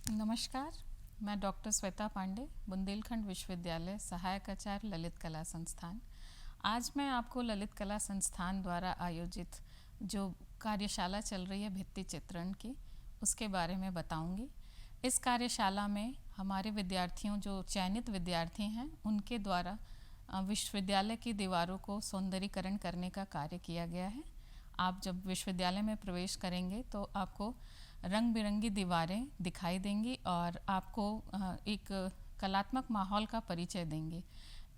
नमस्कार, मैं डॉक्टर श्वेता पांडे, बुंदेलखंड विश्वविद्यालय सहायक आचार्य ललित कला संस्थान। आज मैं आपको ललित कला संस्थान द्वारा आयोजित जो कार्यशाला चल रही है भित्ति चित्रण की, उसके बारे में बताऊंगी। इस कार्यशाला में हमारे विद्यार्थियों, जो चयनित विद्यार्थी हैं, उनके द्वारा विश्वविद्यालय की दीवारों को सौंदर्यीकरण करने का कार्य किया गया है। आप जब विश्वविद्यालय में प्रवेश करेंगे तो आपको रंग बिरंगी दीवारें दिखाई देंगी और आपको एक कलात्मक माहौल का परिचय देंगे।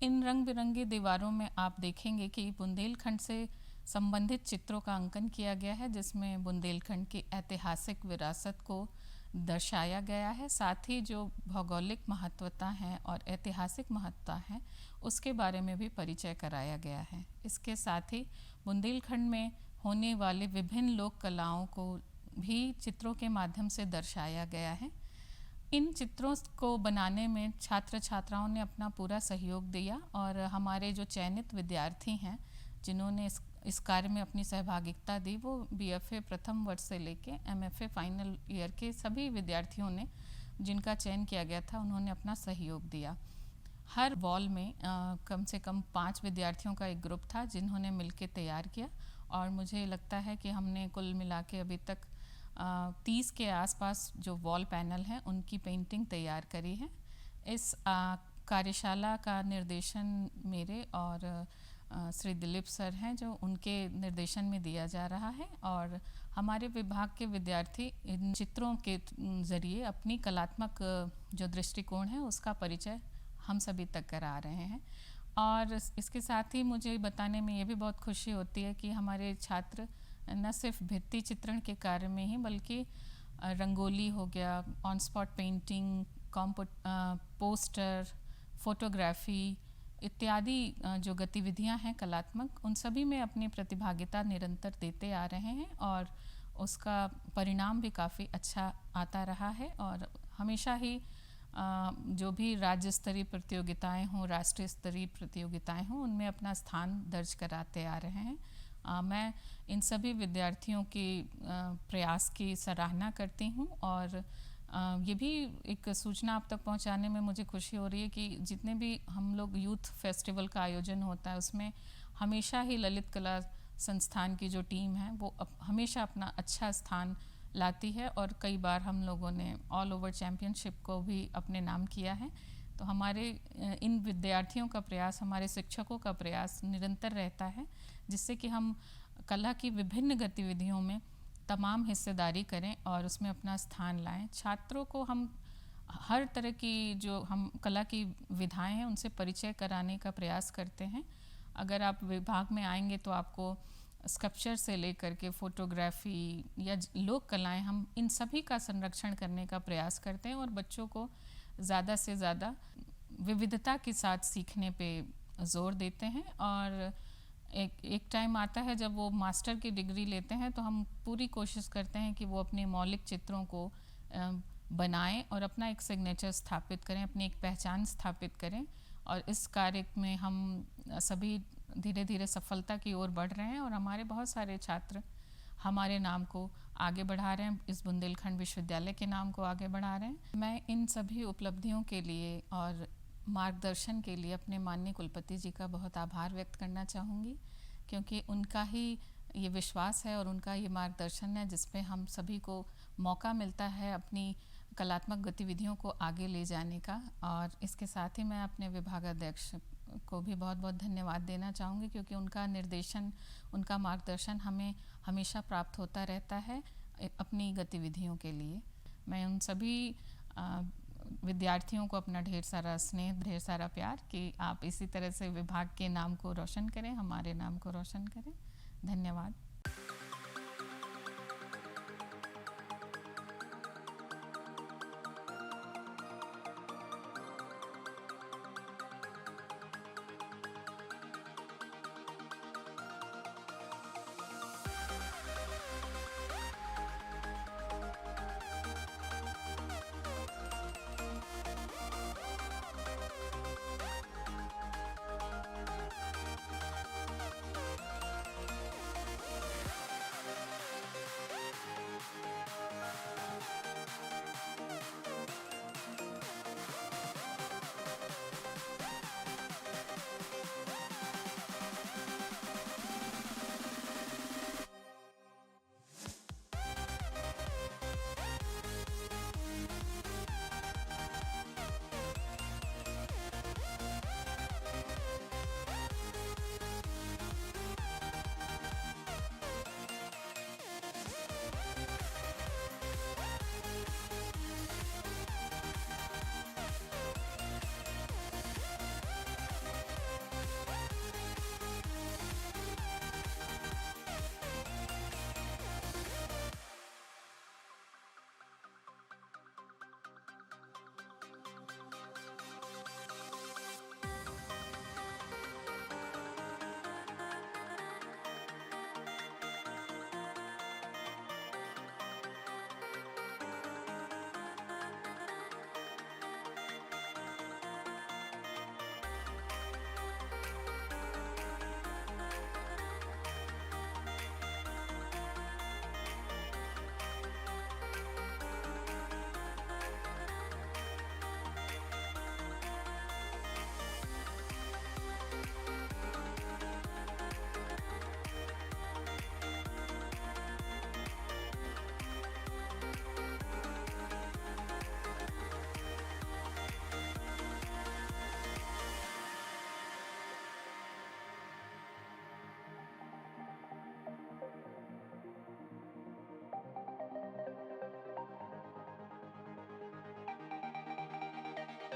इन रंग बिरंगी दीवारों में आप देखेंगे कि बुंदेलखंड से संबंधित चित्रों का अंकन किया गया है, जिसमें बुंदेलखंड की ऐतिहासिक विरासत को दर्शाया गया है। साथ ही जो भौगोलिक महत्वता है और ऐतिहासिक महत्ता है, उसके बारे में भी परिचय कराया गया है। इसके साथ ही बुंदेलखंड में होने वाले विभिन्न लोक कलाओं को भी चित्रों के माध्यम से दर्शाया गया है। इन चित्रों को बनाने में छात्र छात्राओं ने अपना पूरा सहयोग दिया और हमारे जो चयनित विद्यार्थी हैं, जिन्होंने इस कार्य में अपनी सहभागिता दी, वो बीएफए प्रथम वर्ष से लेके एमएफए फाइनल ईयर के सभी विद्यार्थियों ने, जिनका चयन किया गया था, उन्होंने अपना सहयोग दिया। हर वॉल में कम से कम 5 विद्यार्थियों का एक ग्रुप था, जिन्होंने मिलकर तैयार किया और मुझे लगता है कि हमने कुल मिला के अभी तक 30 के आसपास जो वॉल पैनल हैं, उनकी पेंटिंग तैयार करी है। इस कार्यशाला का निर्देशन मेरे और श्री दिलीप सर हैं, जो उनके निर्देशन में दिया जा रहा है और हमारे विभाग के विद्यार्थी इन चित्रों के ज़रिए अपनी कलात्मक जो दृष्टिकोण है उसका परिचय हम सभी तक करा रहे हैं। और इसके साथ ही मुझे बताने में ये भी बहुत खुशी होती है कि हमारे छात्र न सिर्फ भित्ति चित्रण के कार्य में ही, बल्कि रंगोली हो गया, on spot painting, poster, photography इत्यादि जो गतिविधियां हैं कलात्मक, उन सभी में अपनी प्रतिभागिता निरंतर देते आ रहे हैं और उसका परिणाम भी काफ़ी अच्छा आता रहा है। और हमेशा ही जो भी राज्य स्तरीय प्रतियोगिताएं हों, राष्ट्रीय स्तरीय प्रतियोगिताएं हों, उनमें अपना स्थान दर्ज कराते आ रहे हैं। मैं इन सभी विद्यार्थियों के प्रयास की सराहना करती हूँ और ये भी एक सूचना आप तक पहुँचाने में मुझे खुशी हो रही है कि जितने भी हम लोग यूथ फेस्टिवल का आयोजन होता है, उसमें हमेशा ही ललित कला संस्थान की जो टीम है वो हमेशा अपना अच्छा स्थान लाती है और कई बार हम लोगों ने ऑल ओवर चैम्पियनशिप को भी अपने नाम किया है। तो हमारे इन विद्यार्थियों का प्रयास, हमारे शिक्षकों का प्रयास निरंतर रहता है, जिससे कि हम कला की विभिन्न गतिविधियों में तमाम हिस्सेदारी करें और उसमें अपना स्थान लाएं। छात्रों को हम हर तरह की जो हम कला की विधाएं हैं, उनसे परिचय कराने का प्रयास करते हैं। अगर आप विभाग में आएंगे तो आपको स्कल्पचर से लेकर के फोटोग्राफी या लोक कलाएं, हम इन सभी का संरक्षण करने का प्रयास करते हैं और बच्चों को ज़्यादा से ज़्यादा विविधता के साथ सीखने पे ज़ोर देते हैं। और एक टाइम आता है जब वो मास्टर की डिग्री लेते हैं, तो हम पूरी कोशिश करते हैं कि वो अपने मौलिक चित्रों को बनाएं और अपना एक सिग्नेचर स्थापित करें, अपनी एक पहचान स्थापित करें। और इस कार्य में हम सभी धीरे धीरे सफलता की ओर बढ़ रहे हैं और हमारे बहुत सारे छात्र हमारे नाम को आगे बढ़ा रहे हैं, इस बुंदेलखंड विश्वविद्यालय के नाम को आगे बढ़ा रहे हैं। मैं इन सभी उपलब्धियों के लिए और मार्गदर्शन के लिए अपने माननीय कुलपति जी का बहुत आभार व्यक्त करना चाहूँगी, क्योंकि उनका ही ये विश्वास है और उनका ये मार्गदर्शन है जिस पे हम सभी को मौका मिलता है अपनी कलात्मक गतिविधियों को आगे ले जाने का। और इसके साथ ही मैं अपने विभागाध्यक्ष को भी बहुत बहुत धन्यवाद देना चाहूँगी, क्योंकि उनका निर्देशन, उनका मार्गदर्शन हमें हमेशा प्राप्त होता रहता है अपनी गतिविधियों के लिए। मैं उन सभी विद्यार्थियों को अपना ढेर सारा स्नेह, ढेर सारा प्यार, कि आप इसी तरह से विभाग के नाम को रोशन करें, हमारे नाम को रोशन करें। धन्यवाद।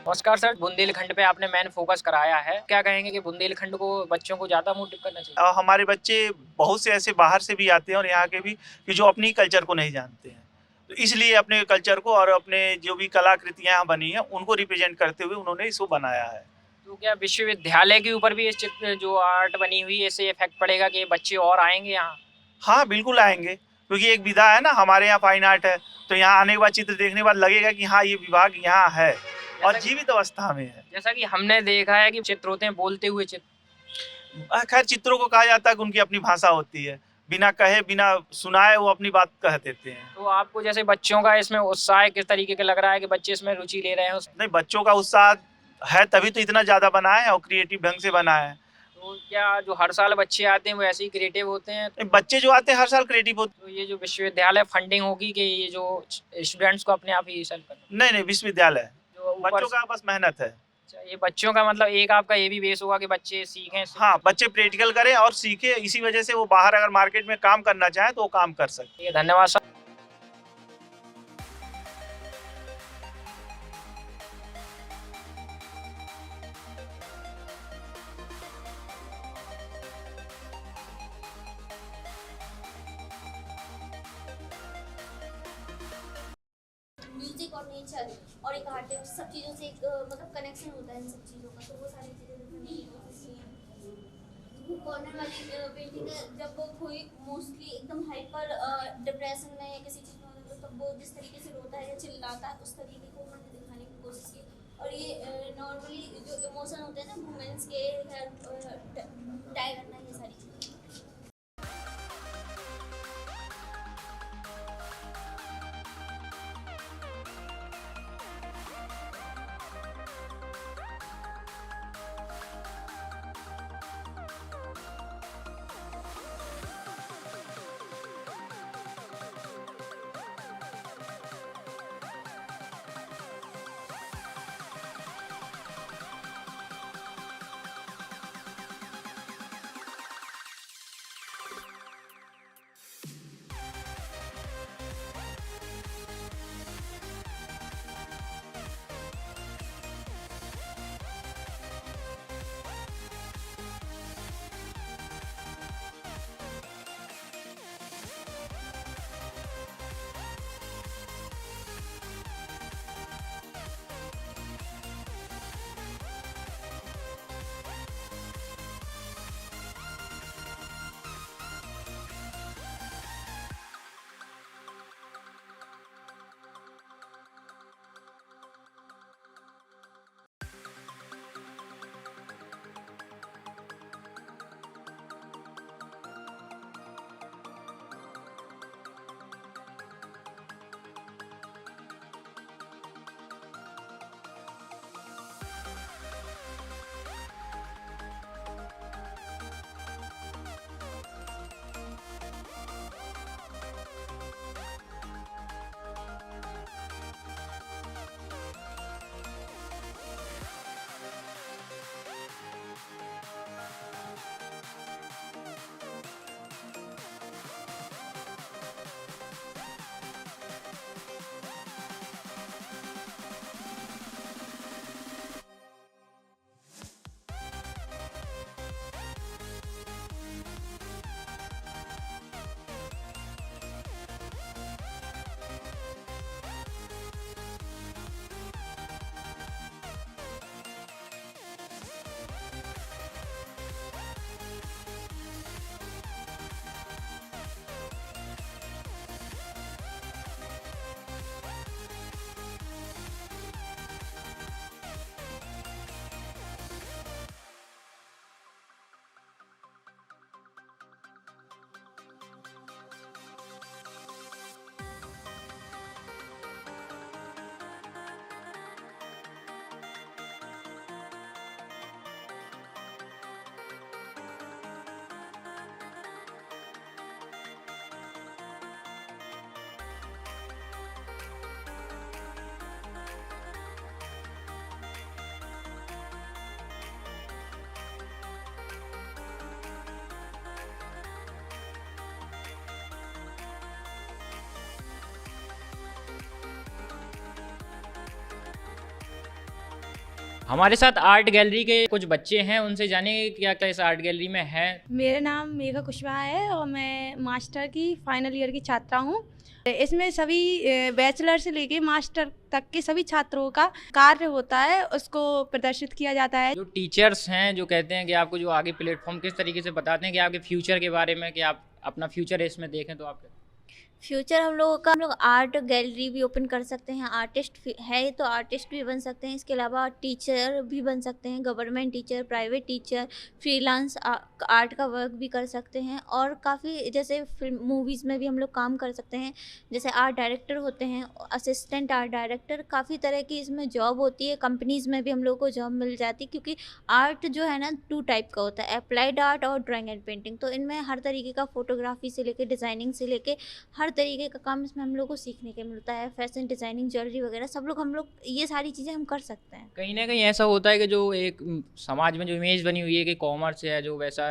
नमस्कार सर, बुंदेलखंड पे आपने मेन फोकस कराया है। क्या कहेंगे कि बुंदेलखंड को बच्चों को ज़्यादा मोटिव करना चाहिए? हमारे बच्चे बहुत से ऐसे बाहर से भी आते हैं और यहाँ के भी कि जो अपनी कल्चर को नहीं जानते हैं। तो इसलिए अपने कल्चर को और अपने जो भी कलाकृतियाँ यहाँ बनी हैं, उनको रिप्रेज़ेंट करते हुए उन्होंने इसको बनाया है। तो क्या विश्वविद्यालय के ऊपर भी इस चित्र जो आर्ट बनी हुई है, इससे इफ़ेक्ट पड़ेगा कि बच्चे और आएँगे यहाँ? हाँ, बिल्कुल आएँगे, क्योंकि एक विधा है ना, हमारे यहाँ फाइन आर्ट है, तो यहाँ आने के बाद चित्र देखने के बाद लगेगा कि हाँ, ये विभाग यहाँ है और जैसा कि जीवित अवस्था में है। जैसा कि हमने देखा है कि चित्र होते हैं बोलते हुए चित्र। खैर चित्रों को कहा जाता है कि उनकी अपनी भाषा होती है। बिना कहे, बिना सुनाए वो अपनी बात कह देते हैं। तो आपको जैसे बच्चों का इसमें उत्साह किस तरीके का लग रहा है कि बच्चे इसमें रुचि ले रहे हैं? नहीं, बच्चों का उत्साह है तभी तो इतना ज़्यादा बना है और क्रिएटिव ढंग से बना है। तो क्या जो हर साल बच्चे आते हैं वो ऐसे ही क्रिएटिव होते हैं? नहीं, बच्चे जो आते हैं हर साल क्रिएटिव होते तो ये जो विश्वविद्यालय फंडिंग होगी कि ये जो स्टूडेंट्स को अपने आप ही सेल्फ करना? नहीं, नहीं विश्वविद्यालय। जो ऊपर बच्चों का बस मेहनत है। अच्छा, ये बच्चों का मतलब एक आपका ये भी बेस होगा कि बच्चे सीखें इससे हाँ, कुछ? बच्चे प्रैक्टिकल करें और सीखें, इसी वजह से वो बाहर अगर मार्केट में काम करना चाहें तो वो काम कर सकते हैं। ठीक है, धन्यवाद सर। म्यूजिक और नेचर और एक आर्ट है, सब चीज़ों से एक मतलब कनेक्शन होता है इन सब चीज़ों का, तो वो सारी चीज़ें दिखाने की कोशिश की है। कॉर्नर वाली पेंटिंग है, जब वो कोई मोस्टली एकदम हाइपर डिप्रेशन में या किसी चीज़ में होता है तो तब वो जिस तरीके से रोता है या चिल्लाता है उस तरीके को मैंने दिखाने की कोशिश की। और ये नॉर्मली जो इमोशन होते हैं ना वुमेंस के हेल्प डाई करना, ये सारी चीज़ें। हमारे साथ आर्ट गैलरी के कुछ बच्चे हैं, उनसे जानेंगे क्या क्या इस आर्ट गैलरी में है। मेरा नाम मेघा कुशवाहा है और मैं मास्टर की फाइनल ईयर की छात्रा हूँ। इसमें सभी बैचलर से लेके मास्टर तक के सभी छात्रों का कार्य होता है, उसको प्रदर्शित किया जाता है। जो टीचर्स हैं जो कहते हैं कि आपको जो आगे प्लेटफॉर्म किस तरीके से बताते हैं कि आपके फ्यूचर के बारे में, कि आप अपना फ्यूचर इसमें देखें, तो आप फ्यूचर हम लोग आर्ट गैलरी भी ओपन कर सकते हैं। आर्टिस्ट है तो आर्टिस्ट भी बन सकते हैं, इसके अलावा टीचर भी बन सकते हैं, government teacher, private teacher, freelance art का वर्क भी कर सकते हैं। और काफ़ी जैसे फिल्म मूवीज़ में भी हम लोग काम कर सकते हैं, जैसे आर्ट डायरेक्टर होते हैं, असिस्टेंट आर्ट डायरेक्टर, काफ़ी तरह की इसमें जॉब होती है। कंपनीज़ में भी हम लोग को जॉब मिल जाती है, क्योंकि आर्ट जो है ना 2 टाइप का होता है, अप्लाइड आर्ट और ड्राइंग एंड पेंटिंग। तो इनमें हर तरीके का फोटोग्राफी से लेके डिज़ाइनिंग से लेके हर तरीके का काम इसमें हम लोग को सीखने के मिलता है। फैशन डिज़ाइनिंग, ज्वेलरी वगैरह हम लोग ये सारी चीज़ें हम कर सकते हैं। कहीं ना कहीं ऐसा होता है कि जो एक समाज में जो इमेज बनी हुई है कि कॉमर्स है, जो वैसा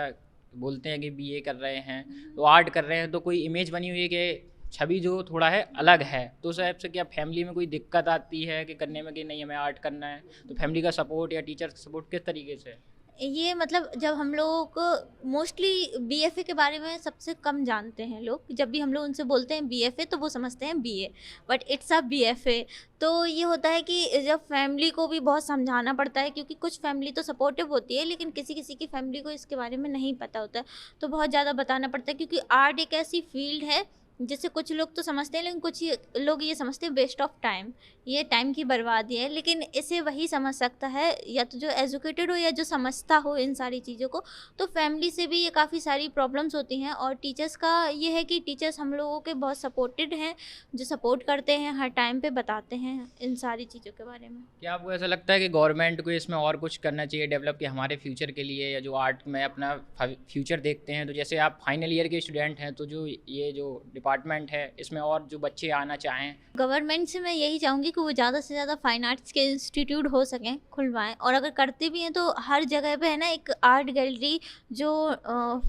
बोलते हैं कि बीए कर रहे हैं तो आर्ट कर रहे हैं, तो कोई इमेज बनी हुई है कि छवि जो थोड़ा है अलग है, तो उस हिसाब से क्या फैमिली में कोई दिक्कत आती है कि करने में कि नहीं हमें आर्ट करना है, तो फैमिली का सपोर्ट या टीचर का सपोर्ट किस तरीके से? ये मतलब जब हम लोगों को मोस्टली बीएफए के बारे में सबसे कम जानते हैं लोग, जब भी हम लोग उनसे बोलते हैं बीएफए तो वो समझते हैं BA, but it's a BFA. तो ये होता है कि जब फैमिली को भी बहुत समझाना पड़ता है, क्योंकि कुछ फैमिली तो सपोर्टिव होती है लेकिन किसी किसी की फैमिली को इसके बारे में नहीं पता होता है, तो बहुत ज़्यादा बताना पड़ता है। क्योंकि आर्ट एक ऐसी फील्ड है जैसे कुछ लोग तो समझते हैं, लेकिन कुछ लोग ये समझते हैं वेस्ट ऑफ टाइम, ये टाइम की बर्बादी है। लेकिन इसे वही समझ सकता है या तो जो एजुकेटेड हो या जो समझता हो इन सारी चीज़ों को। तो फैमिली से भी ये काफ़ी सारी प्रॉब्लम्स होती हैं, और टीचर्स का ये है कि टीचर्स हम लोगों के बहुत सपोर्टेड हैं, जो सपोर्ट करते हैं, हर टाइम पे बताते हैं इन सारी चीज़ों के बारे में। क्या आपको ऐसा लगता है कि गवर्नमेंट को इसमें और कुछ करना चाहिए डेवलप, कि हमारे फ्यूचर के लिए, या जो आर्ट में अपना फ्यूचर देखते हैं, तो जैसे आप फाइनल ईयर के स्टूडेंट हैं, तो जो ये जो डिपार्टमेंट है इसमें और जो बच्चे आना चाहें? गवर्नमेंट से मैं यही चाहूँगी कि वो ज़्यादा से ज़्यादा फाइन आर्ट्स के इंस्टीट्यूट हो सकें खुलवाएं, और अगर करते भी हैं तो हर जगह पे है ना एक आर्ट गैलरी, जो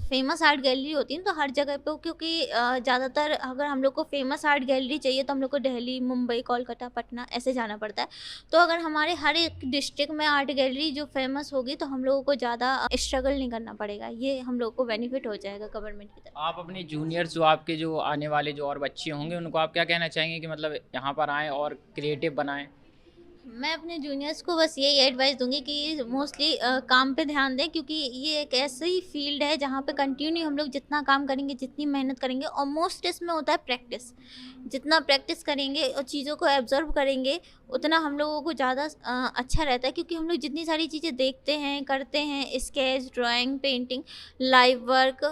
फेमस आर्ट गैलरी होती है तो हर जगह पे हो। क्योंकि ज़्यादातर अगर हम लोग को फेमस आर्ट गैलरी चाहिए तो हम लोग को दिल्ली, मुंबई, कोलकाता, पटना ऐसे जाना पड़ता है। तो अगर हमारे हर एक डिस्ट्रिक्ट में आर्ट गैलरी जो फेमस होगी तो हम लोगों को ज़्यादा स्ट्रगल नहीं करना पड़ेगा, ये हम लोग को बेनिफिट हो जाएगा गवर्नमेंट की तरफ। आप अपने जूनियर्स जो आपके जो आने वाले जो और बच्चे होंगे उनको आप क्या कहना चाहेंगे कि मतलब यहाँ पर आएँ और क्रिएटिव बनाएं? मैं अपने जूनियर्स को बस यही एडवाइस दूंगी कि मोस्टली काम पे ध्यान दें, क्योंकि ये एक ऐसी फील्ड है जहाँ पे कंटिन्यू हम लोग जितना काम करेंगे, जितनी मेहनत करेंगे, और मोस्ट इसमें होता है प्रैक्टिस। जितना प्रैक्टिस करेंगे और चीज़ों को एब्जर्व करेंगे उतना हम लोगों को ज़्यादा अच्छा रहता है। क्योंकि हम लोग जितनी सारी चीज़ें देखते हैं, करते हैं, sketch, drawing, painting, live work,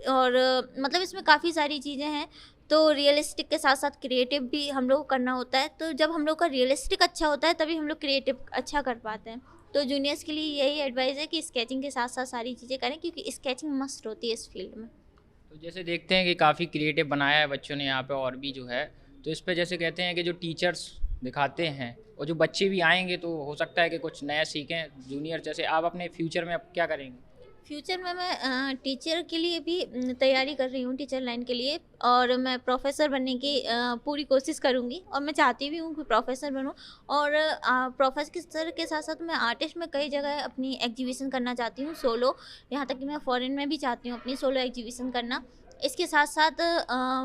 और मतलब इसमें काफ़ी सारी चीज़ें हैं। तो रियलिस्टिक के साथ साथ क्रिएटिव भी हम लोग को करना होता है। तो जब हम लोग का रियलिस्टिक अच्छा होता है तभी हम लोग क्रिएटिव अच्छा कर पाते हैं। तो जूनियर्स के लिए यही एडवाइस है कि स्केचिंग के साथ साथ सारी चीज़ें करें, क्योंकि स्केचिंग मस्ट होती है इस फील्ड में। तो जैसे देखते हैं कि काफ़ी क्रिएटिव बनाया है बच्चों ने यहाँ पे, और भी जो है तो इस पे जैसे कहते हैं कि जो टीचर्स दिखाते हैं और जो बच्चे भी आएंगे तो हो सकता है कि कुछ नया सीखें जूनियर। जैसे आप अपने फ्यूचर में अब क्या करेंगे? फ्यूचर में मैं टीचर के लिए भी तैयारी कर रही हूँ, टीचर लाइन के लिए, और मैं प्रोफेसर बनने की पूरी कोशिश करूँगी, और मैं चाहती भी हूँ कि प्रोफेसर बनूँ। और प्रोफेसर के साथ साथ मैं आर्टिस्ट में कई जगह अपनी एग्जीबिशन करना चाहती हूँ सोलो, यहाँ तक कि मैं फॉरेन में भी चाहती हूँ अपनी सोलो एग्जीबिशन करना। इसके साथ साथ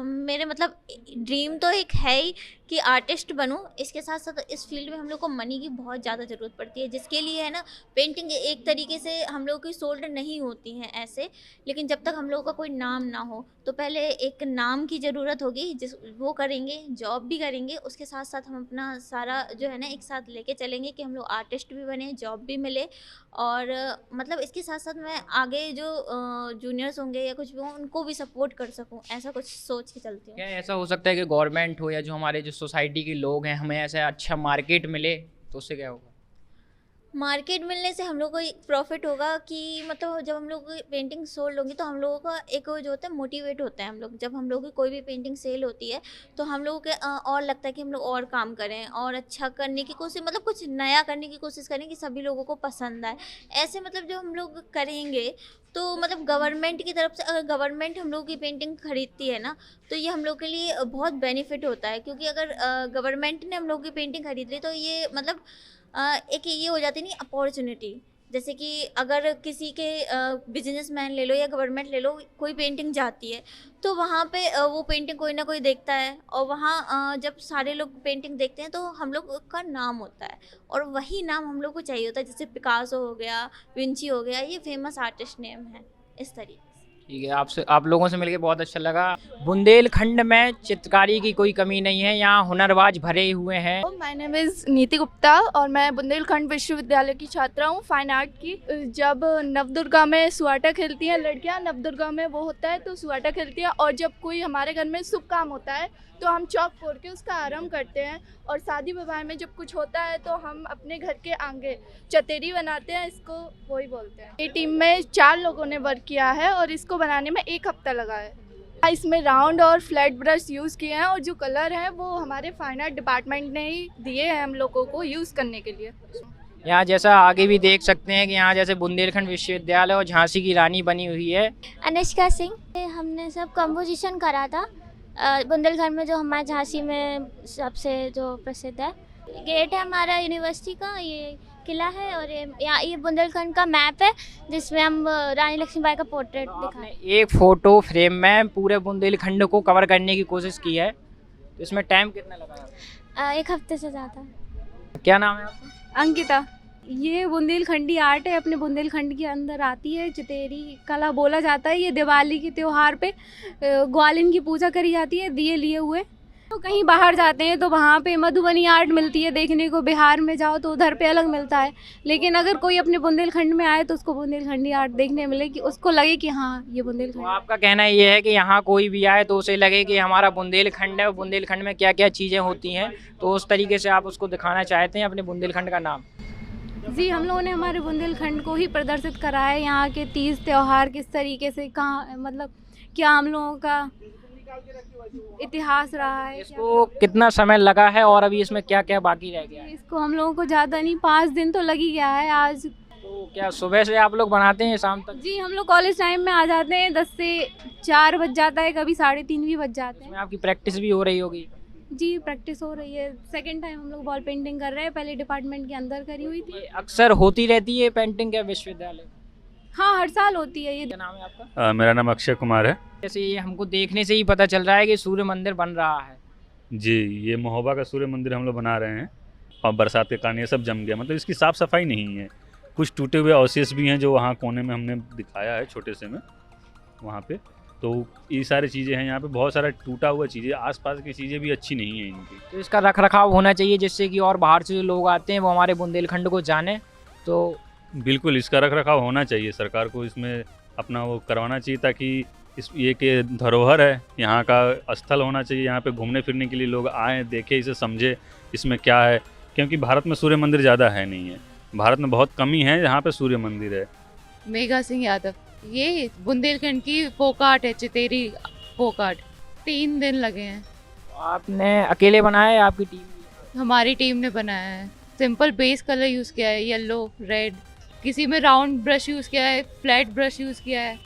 मेरे मतलब ड्रीम तो एक है ही कि आर्टिस्ट बनूं। इसके साथ साथ इस फील्ड में हम लोग को मनी की बहुत ज़्यादा ज़रूरत पड़ती है, जिसके लिए है ना पेंटिंग एक तरीके से हम लोग की सोल्ड नहीं होती हैं ऐसे। लेकिन जब तक हम लोगों का कोई नाम ना हो तो पहले एक नाम की ज़रूरत होगी, जिस वो करेंगे, जॉब भी करेंगे, उसके साथ साथ हम अपना सारा जो है ना एक साथ लेके चलेंगे कि हम लोग आर्टिस्ट भी बने, जॉब भी मिले। और मतलब इसके साथ साथ मैं आगे जो जूनियर्स होंगे या कुछ भी हो उनको भी सपोर्ट कर सकूं, ऐसा कुछ सोच के चलती हूँ। क्या ऐसा हो सकता है कि गवर्नमेंट हो या जो हमारे जो सोसाइटी के लोग हैं, हमें ऐसा अच्छा मार्केट मिले, तो उससे क्या होगा? मार्केट मिलने से हम लोग को एक प्रॉफिट होगा कि मतलब जब हम लोग की पेंटिंग सोल्ड होंगी तो हम लोगों का एक जो होता है मोटिवेट होता है हम लोग। जब हम लोग की कोई भी पेंटिंग सेल होती है तो हम लोगों के और लगता है कि हम लोग और काम करें और अच्छा करने की कोशिश, मतलब कुछ नया करने की कोशिश करें कि सभी लोगों को पसंद आए। ऐसे मतलब जो हम लोग करेंगे तो मतलब गवर्नमेंट की तरफ से अगर गवर्नमेंट हम लोग की पेंटिंग खरीदती है ना तो ये हम लोग के लिए बहुत बेनिफिट होता है। क्योंकि अगर गवर्नमेंट ने हम लोग की पेंटिंग खरीद ली तो ये मतलब एक ये हो जाती नहीं अपॉर्चुनिटी, जैसे कि अगर किसी के बिजनेसमैन ले लो या गवर्नमेंट ले लो, कोई पेंटिंग जाती है तो वहाँ पे वो पेंटिंग कोई ना कोई देखता है, और वहाँ जब सारे लोग पेंटिंग देखते हैं तो हम लोग का नाम होता है, और वही नाम हम लोग को चाहिए होता है। जैसे पिकासो हो गया, विंची हो गया, ये फेमस आर्टिस्ट नेम है। इस तरीके ठीक है, आपसे आप लोगों से मिलके बहुत अच्छा लगा। बुंदेलखंड में चित्रकारी की कोई कमी नहीं है, यहाँ हुनरबाज भरे हुए हैं। माय नेम इज़ नीति गुप्ता और मैं बुंदेलखंड विश्वविद्यालय की छात्रा हूँ, फाइन आर्ट की। जब नवदुर्गा में सुहाटा खेलती हैं लड़कियाँ, नवदुर्गा में वो होता है तो सुहाटा खेलती हैं, और जब कोई हमारे घर में शुभ काम होता है तो हम चौक फोड़ के उसका आरंभ करते हैं, और शादी विवाह में जब कुछ होता है तो हम अपने घर के आगे चतेरी बनाते हैं, इसको वही बोलते हैं। ये टीम में 4 लोगों ने वर्क किया है और इसको बनाने में 1 हफ्ता लगा है। इसमें राउंड और फ्लैट ब्रश यूज़ किए हैं, और जो कलर हैं वो हमारे फाइन आर्ट डिपार्टमेंट ने ही दिए हैं हम लोगों को यूज़ करने के लिए। यहाँ जैसा आगे भी देख सकते हैं कि यहाँ जैसे बुंदेलखंड विश्वविद्यालय और झांसी की रानी बनी हुई है। अनुष्का सिंह, हमने सब कंपोजिशन करा था बुंदेलखंड में, जो हमारे झांसी में सबसे जो प्रसिद्ध है। गेट है हमारा यूनिवर्सिटी का, ये किला है, और ये बुंदेलखंड का मैप है जिसमें हम रानी लक्ष्मीबाई का पोर्ट्रेट दिखाएं। एक फोटो फ्रेम में पूरे बुंदेलखंड को कवर करने की कोशिश की है, तो इसमें टाइम कितना लगा? 1 हफ्ते से ज़्यादा। क्या नाम है आपका? अंकिता। ये बुंदेलखंडी आर्ट है, अपने बुंदेलखंड के अंदर आती है। चितेरी कला बोला जाता है। ये दिवाली के त्योहार पे ग्वालिन की पूजा करी जाती है दिए लिए हुए। तो कहीं बाहर जाते हैं तो वहाँ पे मधुबनी आर्ट मिलती है देखने को, बिहार में जाओ तो उधर पे अलग मिलता है, लेकिन अगर कोई अपने बुंदेलखंड में आए तो उसको बुंदेलखंडी आर्ट देखने मिले, कि उसको लगे कि हाँ ये तो बुंदेलखंड। आपका कहना ये है कि यहाँ कोई भी आए तो उसे लगे कि हमारा बुंदेलखंड है और बुंदेलखंड में क्या क्या चीज़ें होती हैं, तो उस तरीके से आप उसको दिखाना चाहते हैं अपने बुंदेलखंड का नाम। जी, हम लोगों ने हमारे बुंदेलखंड को ही प्रदर्शित करा है। यहाँ के तीज त्यौहार किस तरीके से, कहाँ मतलब क्या हम लोगों का इतिहास रहा है। इसको कितना समय लगा है और अभी इसमें क्या क्या बाकी रह गया है? इसको हम लोगों को ज़्यादा नहीं, 5 दिन तो लग ही गया है आज। तो क्या सुबह से आप लोग बनाते हैं शाम तक? जी, हम लोग कॉलेज टाइम में आ जाते हैं, 10 से 4 बज जाता है, कभी 3:30 भी बज जाते हैं। इसमें आपकी प्रैक्टिस भी हो रही होगी? जी, प्रैक्टिस हो रही है। सेकंड टाइम हम लोग वॉल पेंटिंग कर रहे हैं, पहले डिपार्टमेंट के अंदर करी हुई थी। ये अक्सर होती रहती है पेंटिंग के विश्वविद्यालय? हाँ, हर साल होती है ये। क्या नाम है आपका? मेरा नाम अक्षय कुमार है। जैसे ये हमको देखने से ही पता चल रहा है कि सूर्य मंदिर बन रहा है। जी, ये महोबा का सूर्य मंदिर हम लोग बना रहे हैं, और बरसात के कारण ये सब जम गया, मतलब इसकी साफ़ सफाई नहीं है। कुछ टूटे हुए अवशेष भी हैं जो वहाँ कोने में हमने दिखाया है, छोटे से में वहाँ पे। तो ये सारी चीज़ें हैं, यहाँ पे बहुत सारा टूटा हुआ चीज़ें, आसपास की चीज़ें भी अच्छी नहीं है इनकी। तो इसका रख रखाव होना चाहिए जिससे कि और बाहर से जो लोग आते हैं वो हमारे बुंदेलखंड को जाने। तो बिल्कुल इसका रख रखाव होना चाहिए, सरकार को इसमें अपना वो करवाना चाहिए, ताकि इस ये के धरोहर है, यहाँ का स्थल होना चाहिए। यहाँ पे घूमने फिरने के लिए लोग आएँ, देखें, इसे समझे इसमें क्या है, क्योंकि भारत में सूर्य मंदिर ज़्यादा है नहीं है, भारत में बहुत कमी है जहाँ पे सूर्य मंदिर है। मेघा सिंह यादव। ये बुंदेलखंड की फोक आर्ट है, चितेरी फोक आर्ट। 3 दिन लगे हैं। आपने अकेले बनाया है, आपकी टीम? हमारी टीम ने बनाया है। सिंपल बेस कलर यूज़ किया है, येलो, रेड, किसी में राउंड ब्रश यूज़ किया है, फ्लैट ब्रश यूज़ किया है।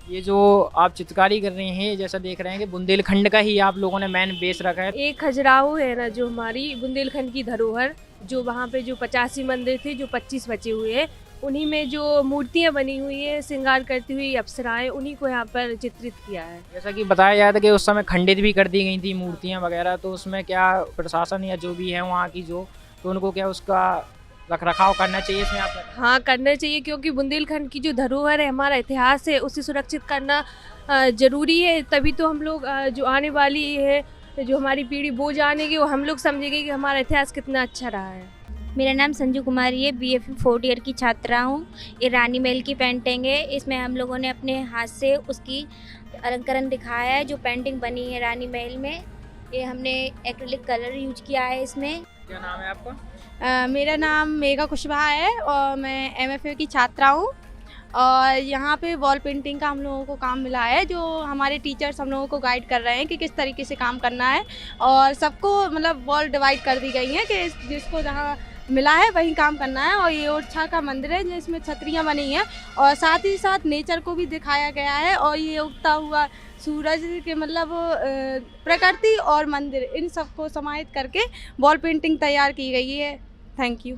ये जो आप चित्रकारी कर रहे हैं, जैसा देख रहे हैं कि बुंदेलखंड का ही आप लोगों ने मेन बेस रखा है। एक खजुराहो है ना, जो हमारी बुंदेलखंड की धरोहर, जो वहाँ पे जो 85 मंदिर थे, जो 25 बचे हुए हैं, उन्हीं में जो मूर्तियाँ बनी हुई है श्रृंगार करती हुई अप्सराएं, उन्हीं को यहाँ पर चित्रित किया है। जैसा कि बताया जाता है कि उस समय खंडित भी कर दी गई थी मूर्तियाँ वगैरह, तो उसमें क्या प्रशासन या जो भी है वहाँ की जो, तो उनको क्या उसका रख रखाव करना चाहिए इसमें आप? हाँ, करना चाहिए, क्योंकि बुंदेलखंड की जो धरोहर है, हमारा इतिहास है, उसे सुरक्षित करना ज़रूरी है। तभी तो हम लोग जो आने वाली है, जो हमारी पीढ़ी वो जानेगी, वो हम लोग समझेंगे कि हमारा इतिहास कितना अच्छा रहा है। मेरा नाम संजू कुमारी है, BFA 4th ईयर की छात्रा हूँ। ये रानी महल की पेंटिंग है। इसमें हम लोगों ने अपने हाथ से उसकी अलंकरण दिखाया है, जो पेंटिंग बनी है रानी महल में। ये हमने एक्रिलिक कलर यूज किया है इसमें। क्या नाम है आपका? मेरा नाम मेघा कुशवाहा है और मैं MFA की छात्रा हूँ। और यहाँ पे वॉल पेंटिंग का हम लोगों को काम मिला है, जो हमारे टीचर्स हम लोगों को गाइड कर रहे हैं कि किस तरीके से काम करना है। और सबको मतलब वॉल डिवाइड कर दी गई है कि जिसको जहाँ मिला है वही काम करना है। और ये ओरछा का मंदिर है जिसमें छतरियाँ बनी हैं और साथ ही साथ नेचर को भी दिखाया गया है। और ये उगता हुआ सूरज के मतलब प्रकृति और मंदिर इन सबको समाहित करके वॉल पेंटिंग तैयार की गई है। Thank you.